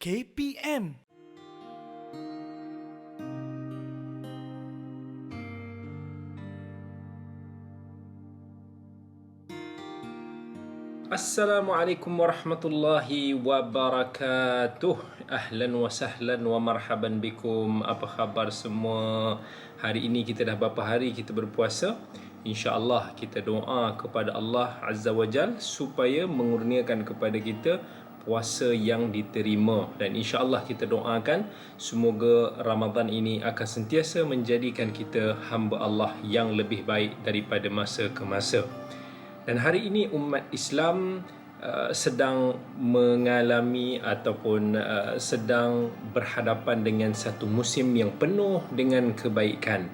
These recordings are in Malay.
KPM. Assalamualaikum warahmatullahi wabarakatuh. Ahlan wa sahlan wa marhaban bikum. Apa khabar semua? Hari ini kita dah berapa hari kita berpuasa? InsyaAllah kita doa kepada Allah Azza wa Jal supaya mengurniakan kepada kita puasa yang diterima. Dan insyaAllah kita doakan semoga Ramadan ini akan sentiasa menjadikan kita hamba Allah yang lebih baik daripada masa ke masa. Dan hari ini umat Islam sedang mengalami ataupun sedang berhadapan dengan satu musim yang penuh dengan kebaikan.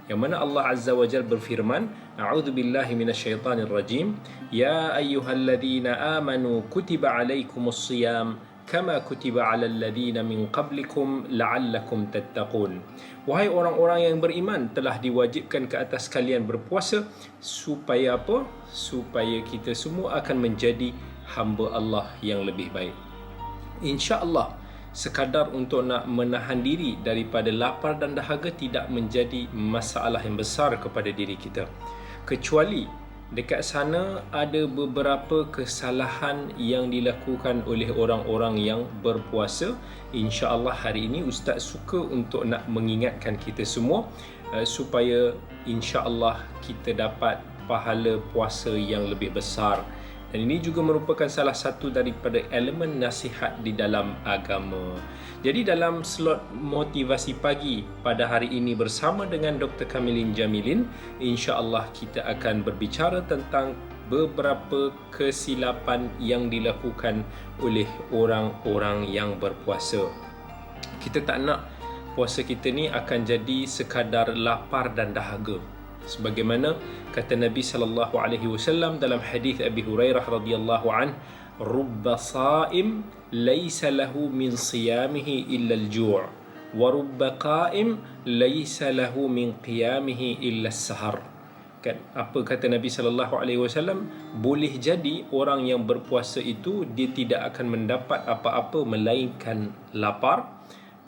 Yang mana Allah Azza wa Jalla berfirman, A'udzubillahi minasyaitanirrajim, Ya ayyuhalladzina amanu kutiba alaikumus siyam kama kutiba alal ladzina min qablikum la'allakum tattaqun. Wahai orang-orang yang beriman, telah diwajibkan ke atas kalian berpuasa supaya apa? Supaya kita semua akan menjadi hamba Allah yang lebih baik. InsyaAllah, sekadar untuk nak menahan diri daripada lapar dan dahaga tidak menjadi masalah yang besar kepada diri kita. Kecuali dekat sana ada beberapa kesalahan yang dilakukan oleh orang-orang yang berpuasa. InsyaAllah hari ini Ustaz suka untuk nak mengingatkan kita semua supaya insyaAllah kita dapat pahala puasa yang lebih besar. Dan ini juga merupakan salah satu daripada elemen nasihat di dalam agama. Jadi dalam slot motivasi pagi pada hari ini bersama dengan Dr. Kamilin Jamilin, insya-Allah kita akan berbicara tentang beberapa kesilapan yang dilakukan oleh orang-orang yang berpuasa. Kita tak nak puasa kita ni akan jadi sekadar lapar dan dahaga. Sebagaimana kata Nabi sallallahu alaihi wasallam dalam hadis Abi Hurairah radhiyallahu an, rubba saim laysa lahu min siyamihi illa al-ju' wa rubba qa'im laysa lahu min qiyamihi illa as-sahar. Kan apa kata Nabi sallallahu alaihi wasallam? Boleh jadi orang yang berpuasa itu dia tidak akan mendapat apa-apa melainkan lapar,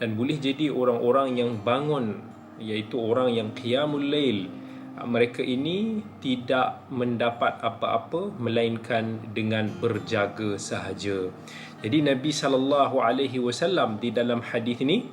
dan boleh jadi orang-orang yang bangun, iaitu orang yang qiyamul lail, mereka ini tidak mendapat apa-apa melainkan dengan berjaga sahaja. Jadi Nabi SAW di dalam hadis ini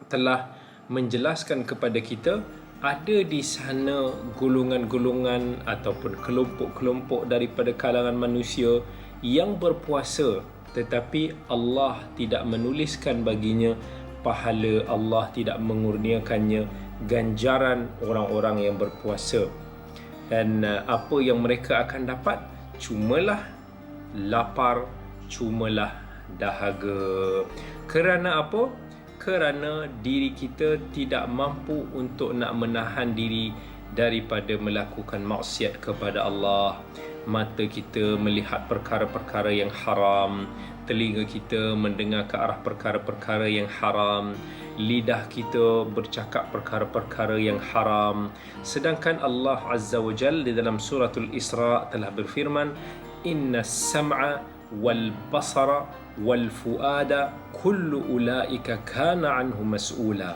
telah menjelaskan kepada kita ada di sana golongan-golongan ataupun kelompok-kelompok daripada kalangan manusia yang berpuasa, tetapi Allah tidak menuliskan baginya pahala, Allah tidak mengurniakannya ganjaran orang-orang yang berpuasa. Dan apa yang mereka akan dapat? Cumalah lapar, cumalah dahaga. Kerana apa? Kerana diri kita tidak mampu untuk nak menahan diri daripada melakukan maksiat kepada Allah. Mata kita melihat perkara-perkara yang haram, telinga kita mendengar ke arah perkara-perkara yang haram, lidah kita bercakap perkara-perkara yang haram. Sedangkan Allah Azza wa Jalla di dalam suratul Isra telah berfirman, Inna sam'a wal basara wal fuada kullu ulaika kana anhu mas'ula.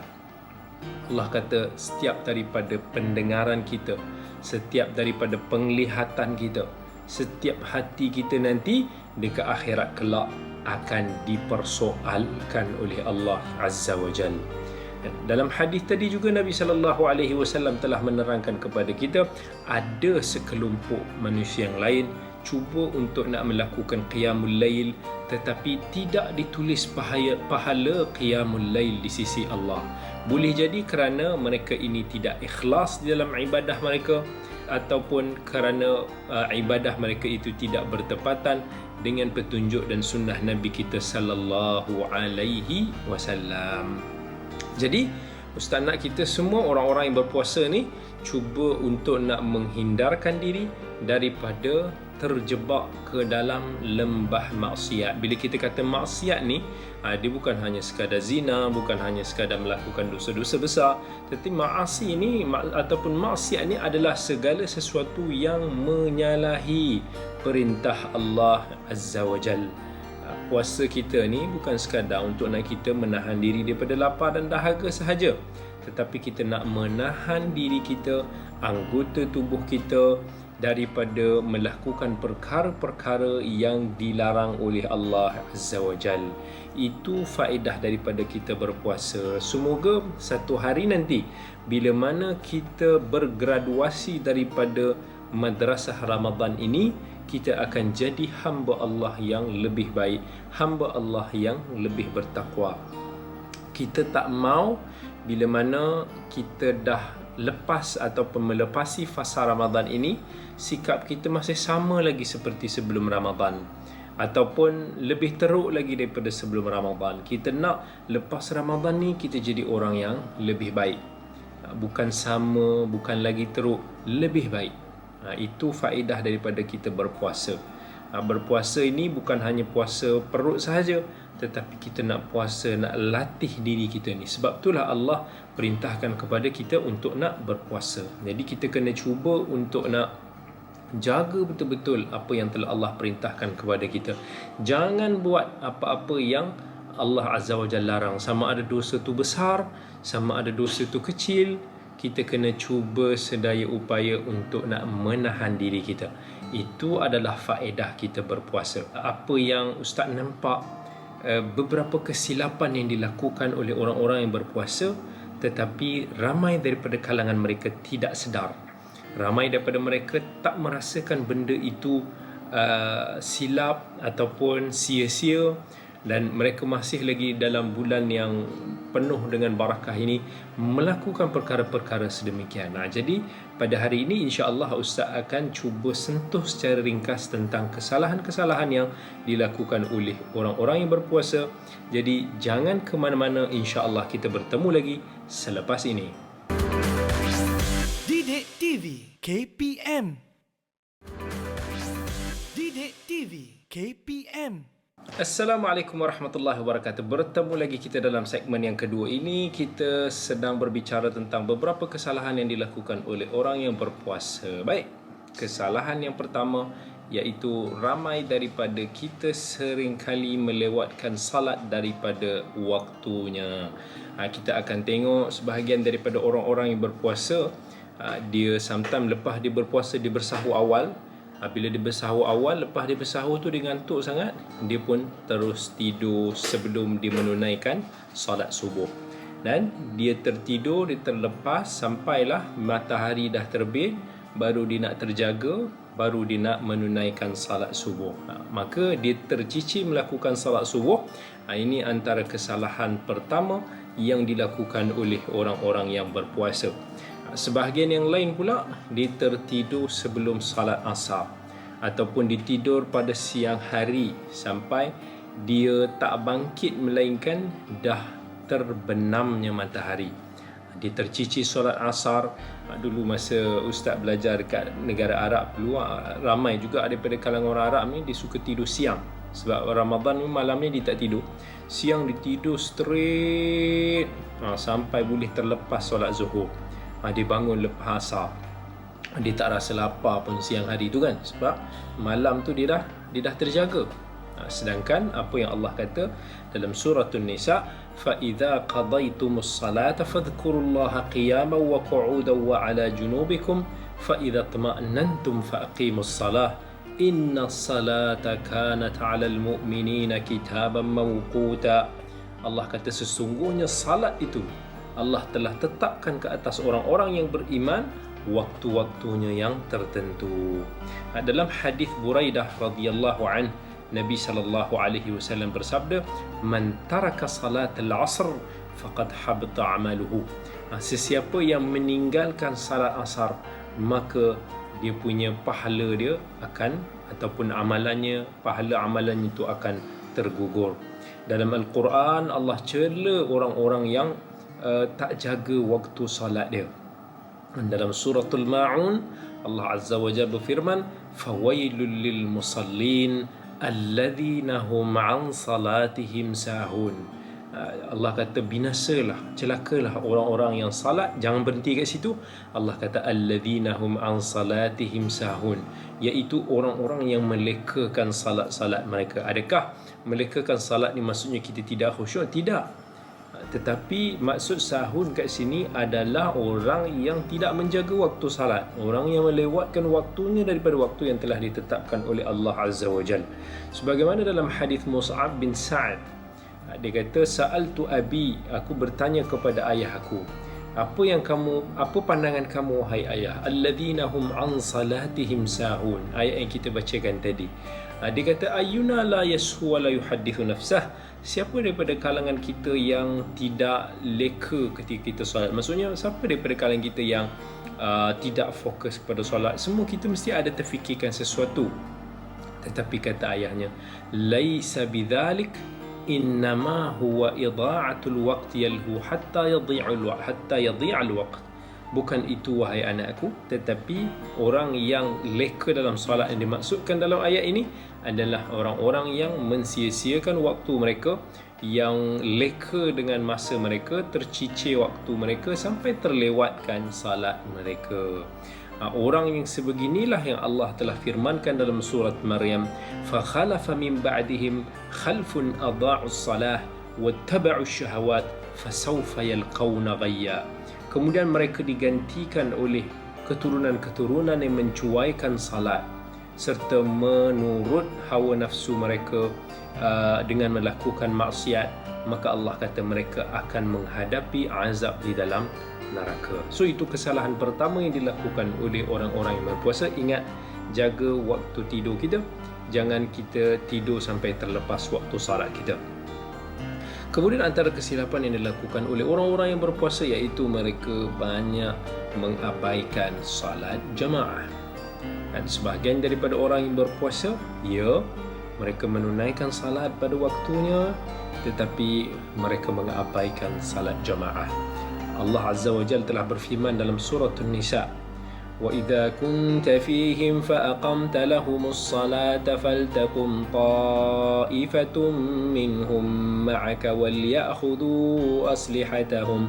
Allah kata setiap daripada pendengaran kita, setiap daripada penglihatan kita, setiap hati kita nanti dekat akhirat kelak akan dipersoalkan oleh Allah Azza wa Jalla. Dalam hadis tadi juga Nabi sallallahu alaihi wasallam telah menerangkan kepada kita ada sekelompok manusia yang lain cuba untuk nak melakukan qiyamul lail, tetapi tidak ditulis pahala qiyamul lail di sisi Allah. Boleh jadi kerana mereka ini tidak ikhlas di dalam ibadah mereka, ataupun kerana ibadah mereka itu tidak bertepatan dengan petunjuk dan sunnah Nabi kita sallallahu alaihi wasallam. Jadi Ustaz nak kita semua orang-orang yang berpuasa ni cuba untuk nak menghindarkan diri daripada terjebak ke dalam lembah maksiat. Bila kita kata maksiat ni, dia bukan hanya sekadar zina, bukan hanya sekadar melakukan dosa-dosa besar, tetapi maasi ni ataupun maksiat ni adalah segala sesuatu yang menyalahi perintah Allah Azza wa Jal. puasa kita ni bukan sekadar untuk nak kita menahan diri daripada lapar dan dahaga sahaja, tetapi kita nak menahan diri kita, anggota tubuh kita daripada melakukan perkara-perkara yang dilarang oleh Allah Azza wa Jal. Itu faedah daripada kita berpuasa. Semoga satu hari nanti bila mana kita bergraduasi daripada madrasah Ramadan ini, kita akan jadi hamba Allah yang lebih baik, hamba Allah yang lebih bertakwa. Kita tak mau bila mana kita dah lepas ataupun melepasi fasa Ramadan ini, sikap kita masih sama lagi seperti sebelum Ramadan, ataupun lebih teruk lagi daripada sebelum Ramadan. Kita nak lepas Ramadan ni kita jadi orang yang lebih baik, bukan sama, bukan lagi teruk, lebih baik. Itu faedah daripada kita berpuasa. Berpuasa ini bukan hanya puasa perut sahaja, tetapi kita nak puasa, nak latih diri kita ni. Sebab itulah Allah perintahkan kepada kita untuk nak berpuasa. Jadi kita kena cuba untuk nak jaga betul-betul apa yang telah Allah perintahkan kepada kita. Jangan buat apa-apa yang Allah Azza wa Jalla larang. Sama ada dosa tu besar, sama ada dosa tu kecil, kita kena cuba sedaya upaya untuk nak menahan diri kita. Itu adalah faedah kita berpuasa. Apa yang Ustaz nampak, beberapa kesilapan yang dilakukan oleh orang-orang yang berpuasa, tetapi ramai daripada kalangan mereka tidak sedar. Ramai daripada mereka tak merasakan benda itu silap ataupun sia-sia, dan mereka masih lagi dalam bulan yang penuh dengan barakah ini melakukan perkara-perkara sedemikian. Jadi pada hari ini insya-Allah Ustaz akan cuba sentuh secara ringkas tentang kesalahan-kesalahan yang dilakukan oleh orang-orang yang berpuasa. Jadi jangan ke mana-mana, insya-Allah kita bertemu lagi selepas ini. Didik TV KPM. Didik TV KPM. Assalamualaikum warahmatullahi wabarakatuh. Bertemu lagi kita dalam segmen yang kedua ini. Kita sedang berbicara tentang beberapa kesalahan yang dilakukan oleh orang yang berpuasa. Baik, kesalahan yang pertama iaitu ramai daripada kita seringkali melewatkan salat daripada waktunya. Kita akan tengok sebahagian daripada orang-orang yang berpuasa, dia sometimes lepas dia berpuasa, dia bersahur awal. Bila dia bersahur awal, lepas dia bersahur tu dia ngantuk sangat, dia pun terus tidur sebelum dia menunaikan solat subuh. Dan dia tertidur, dia terlepas sampailah matahari dah terbit, baru dia nak terjaga, baru dia nak menunaikan salat subuh. Maka dia tercicir melakukan salat subuh. Ini antara kesalahan pertama yang dilakukan oleh orang-orang yang berpuasa. Sebahagian yang lain pula, dia tertidur sebelum salat asar, ataupun dia tidur pada siang hari sampai dia tak bangkit melainkan dah terbenamnya matahari. Dia tercicir solat asar. Dulu masa Ustaz belajar dekat negara Arab dulu, ramai juga daripada kalangan orang Arab ni dia suka tidur siang. Sebab Ramadan ni malam ni dia tak tidur, siang dia tidur straight sampai boleh terlepas solat zuhur. Dia bangun lepas asar, dia tak rasa lapar pun siang hari tu kan, sebab malam tu dia dah terjaga. Sedangkan apa yang Allah kata dalam surah An-Nisa, fa idza qadaytumus salata fadhkurullaha qiyaman wa qu'udan wa 'ala junubikum fa idza tma'annantum fa aqimus salah inna salata kanat 'alal mu'minina kitaban mawquta. Allah kata sesungguhnya salat itu Allah telah tetapkan ke atas orang-orang yang beriman waktu-waktunya yang tertentu. Dalam hadis Buraidah radhiyallahu anhu, Nabi sallallahu alaihi wasallam bersabda, "Man taraka salat al-'asr faqad habita 'amaluhu." Sesiapa yang meninggalkan salat asar, maka dia punya pahala dia akan, ataupun amalannya, pahala amalannya itu akan tergugur. Dalam Al-Quran Allah cela orang-orang yang tak jaga waktu salat dia. Dalam suratul Ma'un Allah Azza wa Jalla berfirman, fawailul lil musallin alladzina hum an salatihim sahun. Allah kata binasalah, celakalah orang-orang yang salat. Jangan berhenti kat situ. Allah kata alladzina hum an salatihim sahun, iaitu orang-orang yang melekakan salat-salat mereka. Adakah melekakan salat ni maksudnya kita tidak khusyuk? Tidak. Tetapi maksud sahun kat sini adalah orang yang tidak menjaga waktu salat, orang yang melewatkan waktunya daripada waktu yang telah ditetapkan oleh Allah Azza wa Jal. Sebagaimana dalam hadis Mus'ab bin Sa'ad, dia kata sa'altu abi, aku bertanya kepada ayah aku, apa pandangan kamu wahai ayah, alladzina hum an salatihim sahun, ayat yang kita bacakan tadi. Dia kata ayyuna la yashu wa la yuhaddithu nafsah, siapa daripada kalangan kita yang tidak leka ketika kita solat? Maksudnya siapa daripada kalangan kita yang tidak fokus kepada solat? Semua kita mesti ada terfikirkan sesuatu. Tetapi kata ayahnya, laisa bidzalik, innama huwa idha'atul waqti yalhu hatta yadhi'al waqt. Bukan itu wahai anakku, tetapi orang yang leka dalam solat yang dimaksudkan dalam ayat ini adalah orang-orang yang mensia-siakan waktu mereka, yang leka dengan masa mereka, tercicir waktu mereka sampai terlewatkan salat mereka. Orang yang sebeginilah yang Allah telah firmankan dalam surat Maryam, fa khalafa min ba'dihim khalfun adha'us salah wattaba'us syahawat fasawfa yalqawna ghayya. Kemudian mereka digantikan oleh keturunan-keturunan yang mencuaikan salat serta menurut hawa nafsu mereka dengan melakukan maksiat, maka Allah kata mereka akan menghadapi azab di dalam neraka. So itu kesalahan pertama yang dilakukan oleh orang-orang yang berpuasa. Ingat, jaga waktu tidur kita. Jangan kita tidur sampai terlepas waktu salat kita. Kemudian antara kesilapan yang dilakukan oleh orang-orang yang berpuasa iaitu mereka banyak mengabaikan salat jemaah. Dan sebahagian daripada orang yang berpuasa, mereka menunaikan salat pada waktunya, tetapi mereka mengabaikan salat jemaah. Allah Azza wa Jalla telah berfirman dalam surah An-Nisa, وَإِذَا كُنْتَ فِيهِمْ فَأَقَمْتَ لَهُمُ الصَّلَاةَ فَلْتَقُمْ طَائِفَةٌ مِّنْهُمْ مَعَكَ وَلْيَأْخُذُوا أَسْلِحَتَهُمْ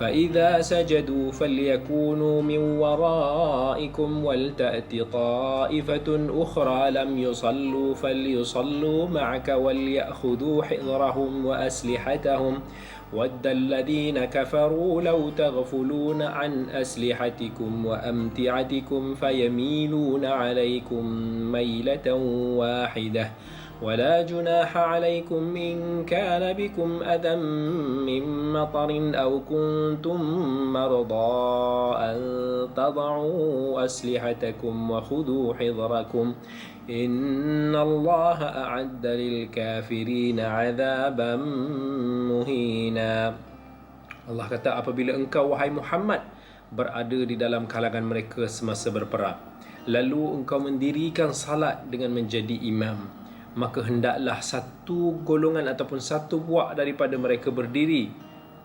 فَإِذَا سَجَدُوا فَلْيَكُونُوا مِنْ وَرَائِكُمْ وَلْتَأْتِ طَائِفَةٌ أُخْرَى لَمْ يُصَلُّوا فَلْيُصَلُّوا مَعَكَ وَلْيَأْخُذُوا حِذْرَهُمْ وَأَسْلِحَتَهُمْ وَدَّ الَّذِينَ كَفَرُوا لَوْ تَغْفُلُونَ عَنْ أَسْلِحَتِكُمْ وَأَمْتِعَتِكُمْ فَيَمِيلُونَ عَلَيْكُمْ مَيْلَةً وَاحِدَةً وَلَا جُنَاحَ عَلَيْكُمْ إِنْ كَانَ بِكُمْ أَذًى مِّن مَّطَرٍ أَوْ كُنْتُمْ مَرْضَىٰ أَن تَضَعُوا أَسْلِحَتَكُمْ وَخُذُوا حِذْرَكُمْ إِنَّ اللَّهَ أَعَدَّ لِلْكَافِرِينَ عَذَابًا مُهِينًا. Allah kata, apabila engkau wahai Muhammad berada di dalam kalangan mereka semasa berperang, lalu engkau mendirikan salat dengan menjadi imam, maka hendaklah satu golongan ataupun satu buak daripada mereka berdiri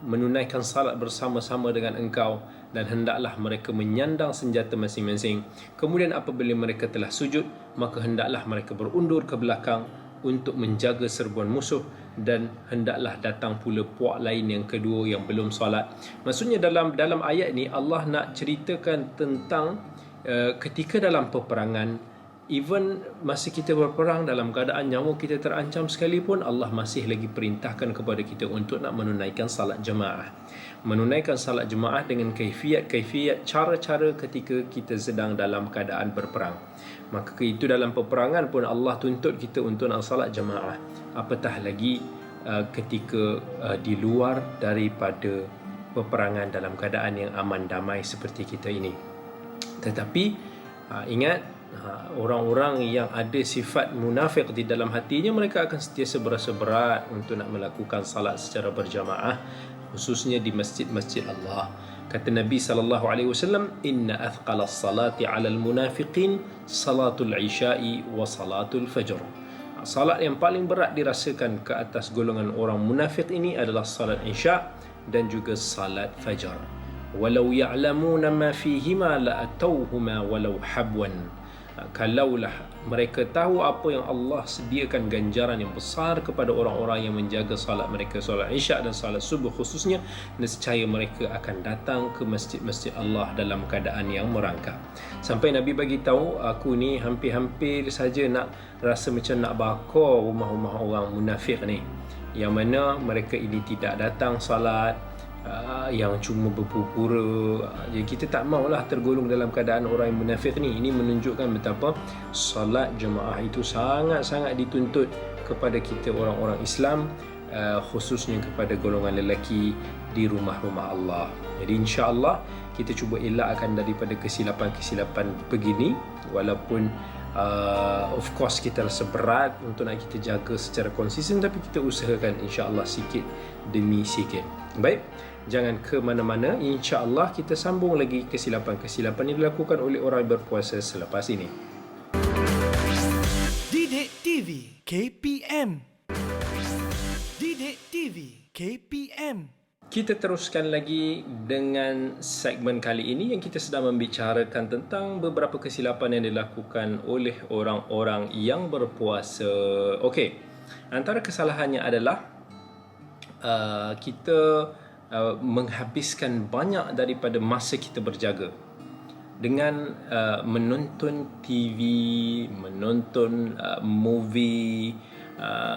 menunaikan salat bersama-sama dengan engkau, dan hendaklah mereka menyandang senjata masing-masing. Kemudian apabila mereka telah sujud, maka hendaklah mereka berundur ke belakang untuk menjaga serbuan musuh, dan hendaklah datang pula puak lain yang kedua yang belum solat. Maksudnya dalam ayat ni Allah nak ceritakan tentang ketika dalam peperangan, even masa kita berperang dalam keadaan nyawa kita terancam sekalipun, Allah masih lagi perintahkan kepada kita untuk nak menunaikan salat jemaah. Menunaikan salat jemaah dengan kaifiat cara-cara ketika kita sedang dalam keadaan berperang. Maka itu dalam peperangan pun Allah tuntut kita untuk nak salat jemaah, apatah lagi ketika di luar daripada peperangan dalam keadaan yang aman damai seperti kita ini. Tetapi ingat, orang-orang yang ada sifat munafik di dalam hatinya, mereka akan sentiasa berasa berat untuk nak melakukan salat secara berjamaah, khususnya di masjid-masjid Allah. Kata Nabi SAW, inna athqala as-salati 'ala al-munafiqin salatul isya'i wa salatul fajr. Salat yang paling berat dirasakan ke atas golongan orang munafik ini adalah salat isya' dan juga salat fajar. Walau ya'lamuna ma fihima la atawhuma walau habwan. kalaulah mereka tahu apa yang Allah sediakan ganjaran yang besar kepada orang-orang yang menjaga salat mereka, salat isyak dan salat subuh khususnya, nescaya mereka akan datang ke masjid-masjid Allah dalam keadaan yang merangkak. Sampai Nabi bagi tahu, aku ni hampir-hampir saja nak rasa macam nak bakar rumah-rumah orang munafik ni, yang mana mereka ini tidak datang salat, yang cuma berpura-pura. Jadi kita tak maulah tergolong dalam keadaan orang yang munafik ni. Ini menunjukkan betapa solat jemaah itu sangat-sangat dituntut kepada kita orang-orang Islam, khususnya kepada golongan lelaki di rumah-rumah Allah. Jadi insya-Allah kita cuba elakkan daripada kesilapan-kesilapan begini, walaupun of course kita rasa berat untuk nak kita jaga secara konsisten, tapi kita usahakan insya-Allah sikit demi sikit. Baik, jangan ke mana-mana. InsyaAllah kita sambung lagi kesilapan-kesilapan yang dilakukan oleh orang yang berpuasa selepas ini. Didik TV KPM. Didik TV KPM. Kita teruskan lagi dengan segmen kali ini yang kita sedang membicarakan tentang beberapa kesilapan yang dilakukan oleh orang-orang yang berpuasa. Okey, antara kesalahannya adalah kita menghabiskan banyak daripada masa kita berjaga dengan menonton TV, menonton movie,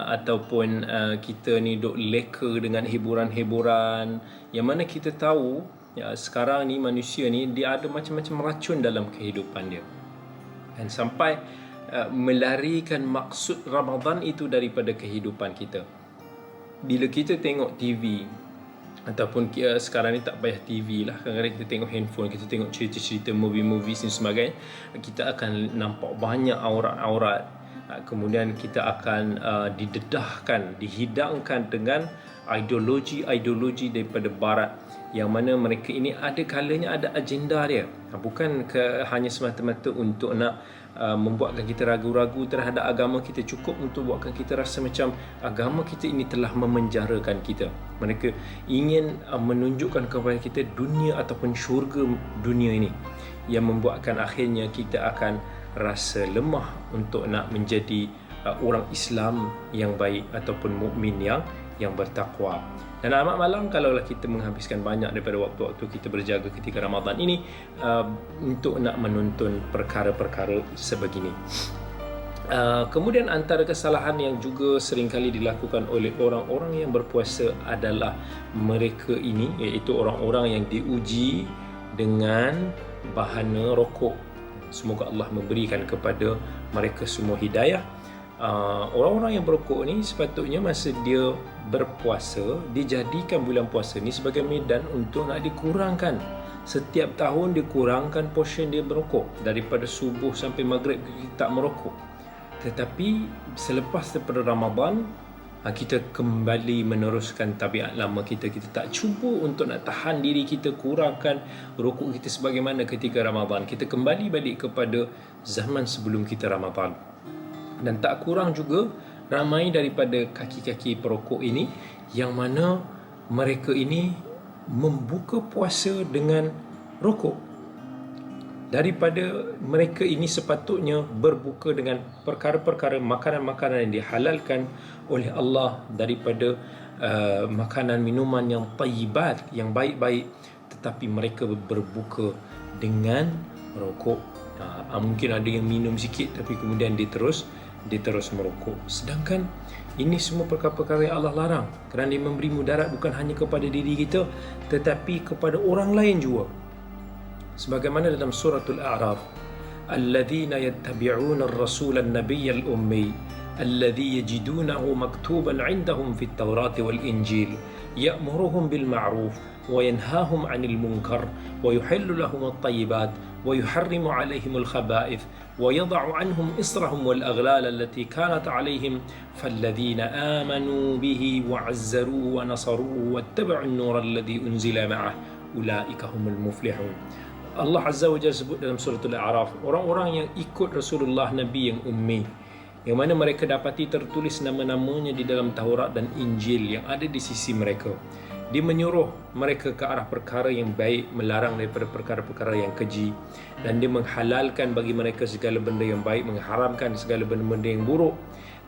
ataupun kita ni duk leka dengan hiburan-hiburan, yang mana kita tahu sekarang ni manusia ni dia ada macam-macam racun dalam kehidupan dia, dan sampai melarikan maksud Ramadan itu daripada kehidupan kita. Bila kita tengok TV, ataupun sekarang ni tak payah TV lah, kadang-kadang kita tengok handphone, kita tengok cerita-cerita movie-movie dan sebagainya, kita akan nampak banyak aurat-aurat. Kemudian kita akan dihidangkan dengan ideologi daripada barat, yang mana mereka ini ada kalanya ada agenda dia, bukan hanya semata-mata untuk nak membuatkan kita ragu-ragu terhadap agama kita, cukup untuk buatkan kita rasa macam agama kita ini telah memenjarakan kita. Mereka ingin menunjukkan kepada kita dunia ataupun syurga dunia ini, yang membuatkan akhirnya kita akan rasa lemah untuk nak menjadi orang Islam yang baik ataupun mukmin yang bertakwa. Dan amat malang kalaulah kita menghabiskan banyak daripada waktu-waktu kita berjaga ketika Ramadan ini untuk nak menonton perkara-perkara sebegini. Kemudian antara kesalahan yang juga seringkali dilakukan oleh orang-orang yang berpuasa adalah mereka ini, iaitu orang-orang yang diuji dengan bahana rokok. Semoga Allah memberikan kepada mereka semua hidayah. Orang-orang yang berokok ni sepatutnya masa dia berpuasa, dijadikan bulan puasa ni sebagai medan untuk nak dikurangkan. Setiap tahun dikurangkan portion dia berokok, daripada subuh sampai maghrib kita tak merokok. Tetapi selepas daripada Ramadan, kita kembali meneruskan tabiat lama kita. Kita tak cuba untuk nak tahan diri kita, kurangkan rokok kita sebagaimana ketika Ramadan. Kita kembali balik kepada zaman sebelum kita Ramadan. Dan tak kurang juga ramai daripada kaki-kaki perokok ini yang mana mereka ini membuka puasa dengan rokok. Daripada mereka ini sepatutnya berbuka dengan perkara-perkara makanan-makanan yang dihalalkan oleh Allah, daripada makanan minuman yang tayyibat, yang baik-baik, tetapi mereka berbuka dengan rokok. Mungkin ada yang minum sikit tapi kemudian dia terus merokok. Sedangkan ini semua perkara-perkara yang Allah larang, kerana dia memberi mudarat bukan hanya kepada diri kita tetapi kepada orang lain juga. Sebagaimana dalam suratul A'raf, alladzina yattabi'una ar-rasula an-nabiyya al-ummi alladhi yajidunahu maktuban 'indahum fit tawrati wal injil ya'muruhum bil ma'ruf wa yanhahum 'anil munkar wa yuhillu lahum at-tayyibat wa yuharrimu 'alayhim al-khaba'ith wa yad'u 'anhum israhum wal aghlal allati kanat 'alayhim falladhina amanu bihi wa 'azzaruhu wa nasaruhu wattaba'u an-nura alladhi unzila ma'ah ulaika humul muflihun. Allah Azza wa Jalla sebut dalam suratul A'raf, orang-orang yang ikut Rasulullah Nabi yang ummi, yang mana mereka dapati tertulis nama-namanya di dalam Taurat dan Injil yang ada di sisi mereka, Dia menyuruh mereka ke arah perkara yang baik, melarang daripada perkara-perkara yang keji, dan dia menghalalkan bagi mereka segala benda yang baik, mengharamkan segala benda-benda yang buruk,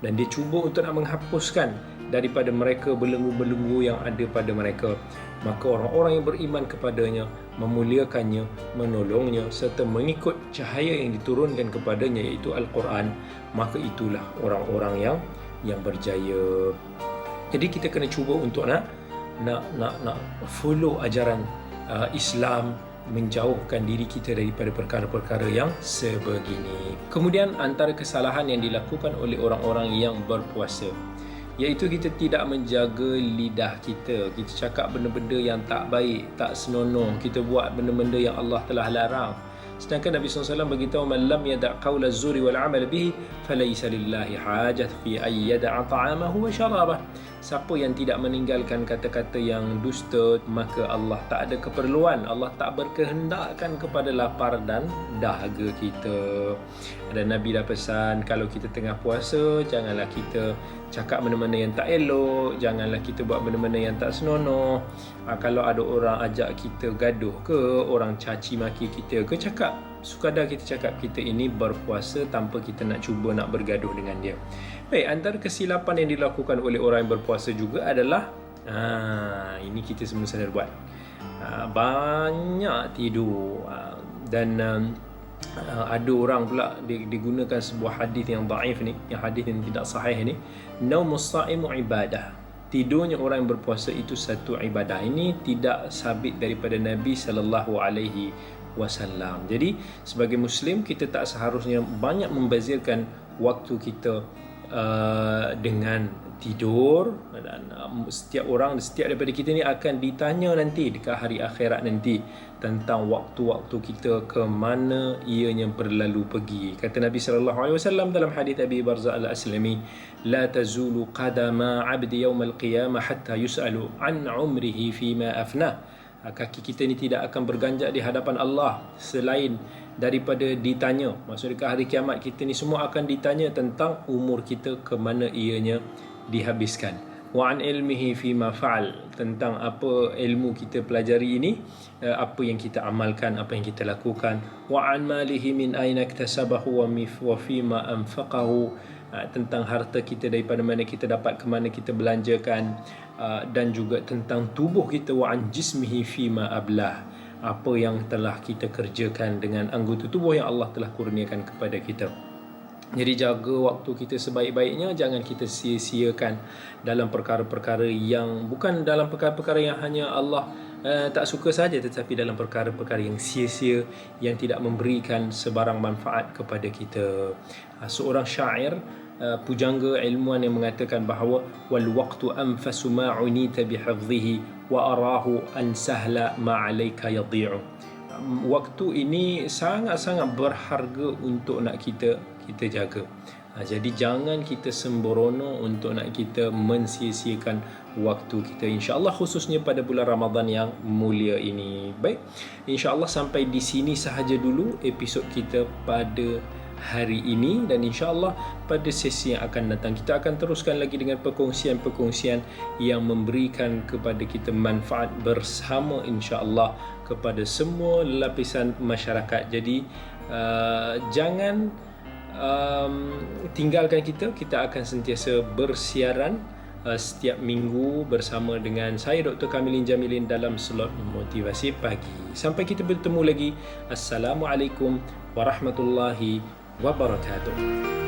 dan dia cuba untuk nak menghapuskan daripada mereka belenggu-belenggu yang ada pada mereka. Maka orang-orang yang beriman kepadanya, memuliakannya, menolongnya serta mengikut cahaya yang diturunkan kepadanya, iaitu Al-Quran, maka itulah orang-orang yang berjaya. Jadi kita kena cuba untuk nak follow ajaran Islam, menjauhkan diri kita daripada perkara-perkara yang sebegini. Kemudian antara kesalahan yang dilakukan oleh orang-orang yang berpuasa, iaitu kita tidak menjaga lidah kita. Kita cakap benda-benda yang tak baik, tak senonoh. Kita buat benda-benda yang Allah telah larang. Sedangkan Nabi SAW beritahu, man lam yada' qawla zuri wal amal bihi falaysa lillahi hajat fi ay yada'a ta'amahu wa syarabah. Siapa yang tidak meninggalkan kata-kata yang dusta, maka Allah tak ada keperluan, Allah tak berkehendakkan kepada lapar dan dahaga kita. Dan Nabi dah pesan, kalau kita tengah puasa, janganlah kita cakap benda-benda yang tak elok, janganlah kita buat benda-benda yang tak senonoh. Kalau ada orang ajak kita gaduh ke, orang caci maki kita ke, cakap, sekadar kita cakap kita ini berpuasa tanpa kita nak cuba nak bergaduh dengan dia. Baik, antara kesilapan yang dilakukan oleh orang yang berpuasa juga adalah ini kita semua sadar buat, banyak tidur. Dan ada orang pula digunakan sebuah hadis yang dhaif ni, yang hadis yang tidak sahih ni, naumus saimu ibadah. Tidurnya orang yang berpuasa itu satu ibadah. Ini tidak sabit daripada Nabi sallallahu alaihi wasallam. Jadi sebagai Muslim, kita tak seharusnya banyak membazirkan waktu kita dengan tidur. Dan setiap daripada kita ni akan ditanya nanti dekat hari akhirat nanti tentang waktu-waktu kita ke mana ianya berlalu pergi. Kata Nabi sallallahu alaihi wasallam dalam hadis Abi Barzah Al-Aslami, la tazulu qadama 'abdi yawm al-qiyamah hatta yus'alu an 'umrihi fima afnah. Kaki kita ni tidak akan berganjak di hadapan Allah selain daripada ditanya. Maksudnya dekat hari kiamat kita ni semua akan ditanya tentang umur kita ke mana ianya dihabiskan. Wa an ilmihi fima fa'al, tentang apa ilmu kita pelajari ini, apa yang kita amalkan, apa yang kita lakukan. Wa an malihi min aina iktasabahu wa fima anfaqahu, tentang harta kita daripada mana kita dapat, ke mana kita belanjakan. Dan juga tentang tubuh kita, wa an jismihi fima ablah, apa yang telah kita kerjakan dengan anggota tubuh yang Allah telah kurniakan kepada kita. Jadi jaga waktu kita sebaik-baiknya, jangan kita sia-siakan dalam perkara-perkara yang bukan dalam perkara-perkara yang hanya Allah tak suka saja, tetapi dalam perkara-perkara yang sia-sia, yang tidak memberikan sebarang manfaat kepada kita. Seorang syair, pujangga ilmuwan, yang mengatakan bahawa wal waqtu anfasu ma unita bihifdhihi wa arahu an sahla ma alayka yadhi'u. Waktu ini sangat-sangat berharga untuk nak kita jaga. Jadi jangan kita sembrono untuk nak kita mensia-siakan waktu kita, insya-Allah, khususnya pada bulan Ramadan yang mulia ini. Baik, insya-Allah sampai di sini sahaja dulu episod kita pada hari ini, dan insya-Allah pada sesi yang akan datang kita akan teruskan lagi dengan perkongsian-perkongsian yang memberikan kepada kita manfaat bersama, insya-Allah, kepada semua lapisan masyarakat. Jadi jangan tinggalkan kita akan sentiasa bersiaran setiap minggu bersama dengan saya, Dr. Kamilin Jamilin, dalam slot motivasi pagi. Sampai kita bertemu lagi. Assalamualaikum warahmatullahi wabarakatuh.